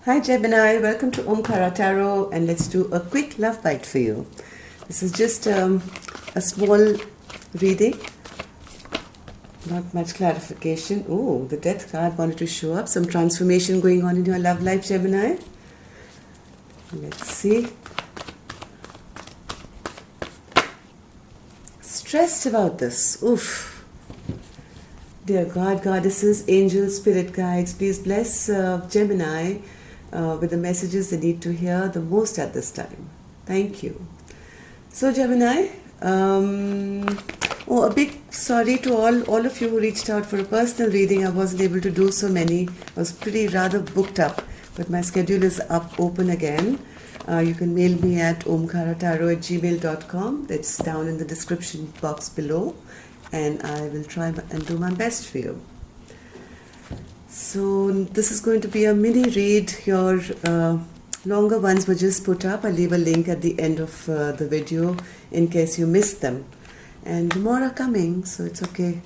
Hi Gemini, welcome to Omkara Tarot, and let's do a quick love bite for you. This is just a small reading, not much clarification. Oh, the Death card wanted to show up. Some transformation going on in your love life, Gemini. Let's see. Stressed about this. Oof. Dear God, goddesses, angels, spirit guides, please bless Gemini with the messages they need to hear the most at this time. Thank you. So Gemini, a big sorry to all of you who reached out for a personal reading. I wasn't able to do so many. I was rather booked up, but my schedule is open again. You can mail me at omkaratarot@gmail.com. That's down in the description box below, and I will try and do my best for you. So this is going to be a mini read. Your longer ones were just put up. I'll leave a link at the end of the video in case you missed them. And more are coming, so it's okay.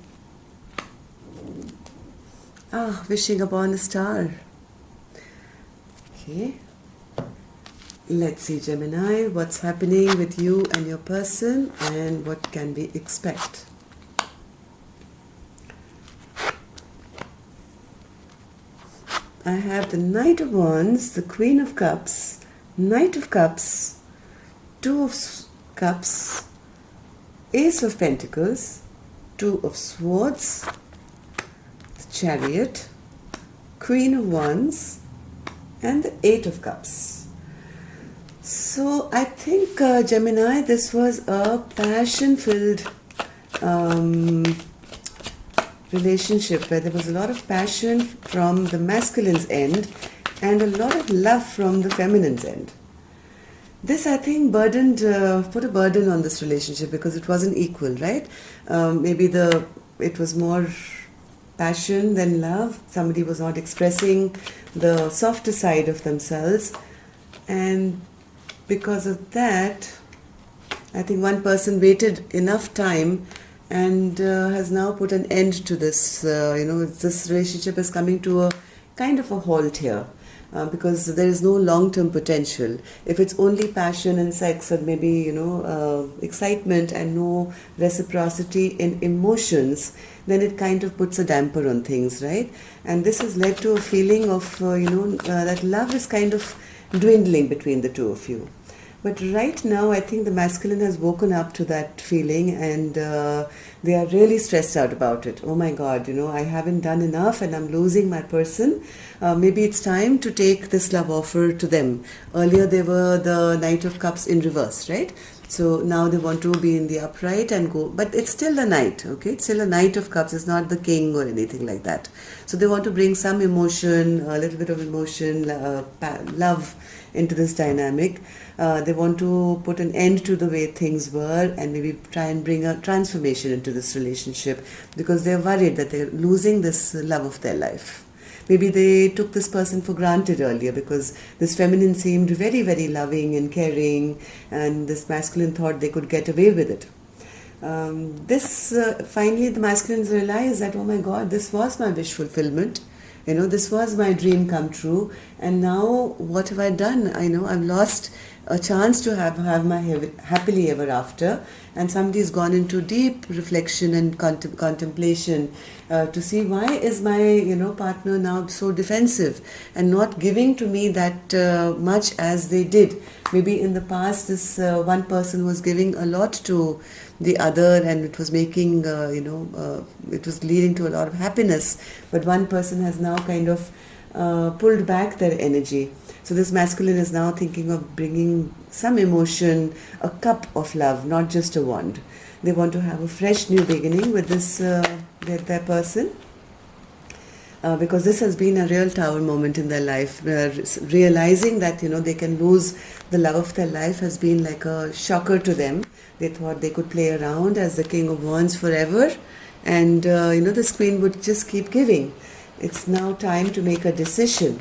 Wishing upon a star. Okay. Let's see, Gemini, what's happening with you and your person and what can we expect. I have the Knight of Wands, the Queen of Cups, Knight of Cups, Two of Cups, Ace of Pentacles, Two of Swords, the Chariot, Queen of Wands, and the Eight of Cups. So I think, Gemini, this was a passion-filled relationship where there was a lot of passion from the masculine's end and a lot of love from the feminine's end. This, I think, put a burden on this relationship because it wasn't equal, right? Maybe it was more passion than love. Somebody was not expressing the softer side of themselves, and because of that, I think one person waited enough time and has now put an end to this. This relationship is coming to a kind of a halt here because there is no long-term potential. If it's only passion and sex and maybe, excitement and no reciprocity in emotions, then it kind of puts a damper on things, right? And this has led to a feeling of, that love is kind of dwindling between the two of you. But right now, I think the masculine has woken up to that feeling and they are really stressed out about it. Oh my God, I haven't done enough and I'm losing my person. Maybe it's time to take this love offer to them. Earlier, they were the Knight of Cups in reverse, right? So now they want to be in the upright and go, but it's still a knight, okay? It's still a Knight of Cups. It's not the king or anything like that. So they want to bring some emotion, a little bit of emotion, love into this dynamic. They want to put an end to the way things were and maybe try and bring a transformation into this relationship because they're worried that they're losing this love of their life. Maybe they took this person for granted earlier because this feminine seemed very, very loving and caring, and this masculine thought they could get away with it. Finally, the masculines realized that, oh my God, this was my wish fulfillment. This was my dream come true. And now what have I done? I've lost a chance to have my happily ever after. And somebody's gone into deep reflection and contemplation to see why is my, partner now so defensive and not giving to me that much as they did. Maybe in the past, this one person was giving a lot to the other and it was making, it was leading to a lot of happiness. But one person has now kind of pulled back their energy. So this masculine is now thinking of bringing some emotion, a cup of love, not just a wand. They want to have a fresh new beginning with this their person. Because this has been a real tower moment in their life. Realizing that, they can lose the love of their life has been like a shocker to them. They thought they could play around as the King of Wands forever. And, this queen would just keep giving. It's now time to make a decision.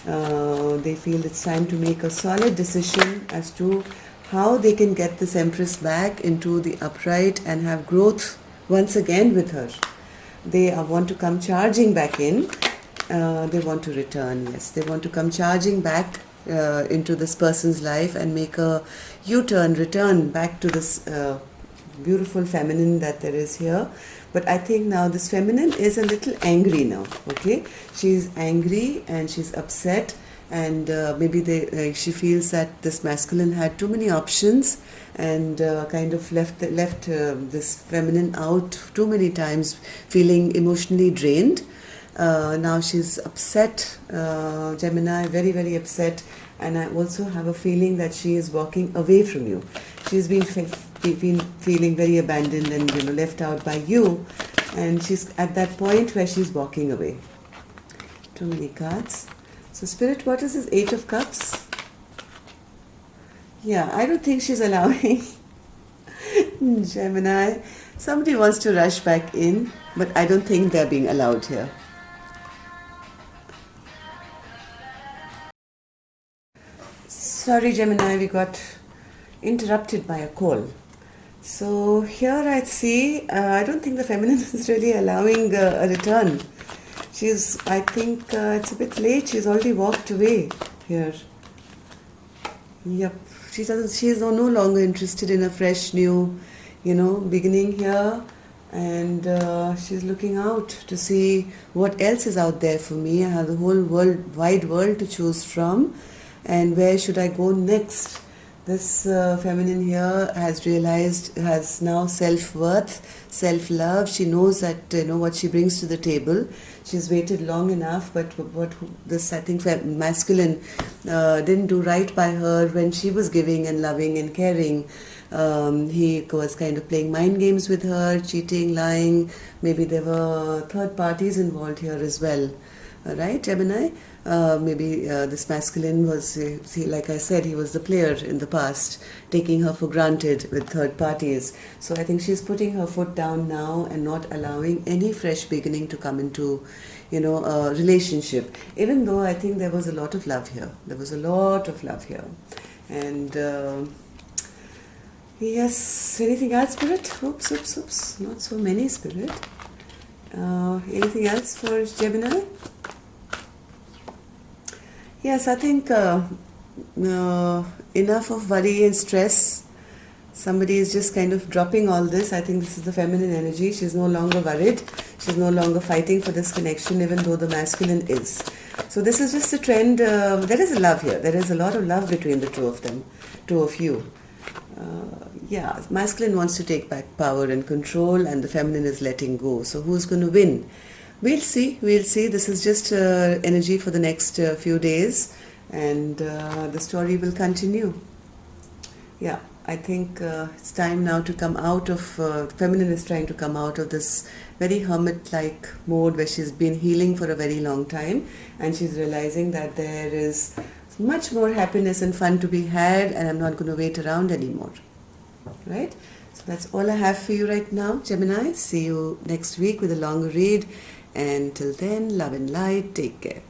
They feel it's time to make a solid decision as to how they can get this Empress back into the upright and have growth once again with her. They want to come charging back in They want to return, yes. They want to come charging back into this person's life and make a U-turn, return back to this beautiful feminine that there is here. But I think now this feminine is a little angry now, okay? She's angry and she's upset, and maybe she feels that this masculine had too many options and kind of left this feminine out too many times, feeling emotionally drained. Now she's upset, Gemini, very, very upset, and I also have a feeling that she is walking away from you. She's been feeling very abandoned and left out by you, and she's at that point where she's walking away. Too many cards. So Spirit, what is this Eight of Cups? Yeah, I don't think she's allowing Gemini. Somebody wants to rush back in, but I don't think they're being allowed here. Sorry, Gemini, we got interrupted by a call. So here I see, I don't think the feminine is really allowing a return. I think it's a bit late. She's already walked away here. Yep, she is no longer interested in a fresh new, beginning here. And she's looking out to see what else is out there for me. I have the whole wide world to choose from. And where should I go next? This feminine here has now self-worth, self-love. She knows that what she brings to the table. She's waited long enough, but what this, I think, masculine didn't do right by her when she was giving and loving and caring. He was kind of playing mind games with her, cheating, lying. Maybe there were third parties involved here as well. Right, Gemini? Maybe this masculine was, like I said, he was the player in the past, taking her for granted with third parties. So I think she's putting her foot down now and not allowing any fresh beginning to come into, a relationship. Even though I think there was a lot of love here. There was a lot of love here. And yes, anything else, Spirit? Oops. Not so many, Spirit. Anything else for Gemini? Yes, I think enough of worry and stress. Somebody is just kind of dropping all this. I think this is the feminine energy. She's no longer worried. She's no longer fighting for this connection, even though the masculine is. So this is just a trend. There is a love here. There is a lot of love between the two of you. Masculine wants to take back power and control, and the feminine is letting go. So who's going to win? We'll see. This is just energy for the next few days, and the story will continue. Yeah, I think it's time now to come out of, feminine is trying to come out of this very hermit-like mode where she's been healing for a very long time, and she's realizing that there is much more happiness and fun to be had, and I'm not going to wait around anymore. Right? So that's all I have for you right now, Gemini. See you next week with a longer read. And till then, love and light. Take care.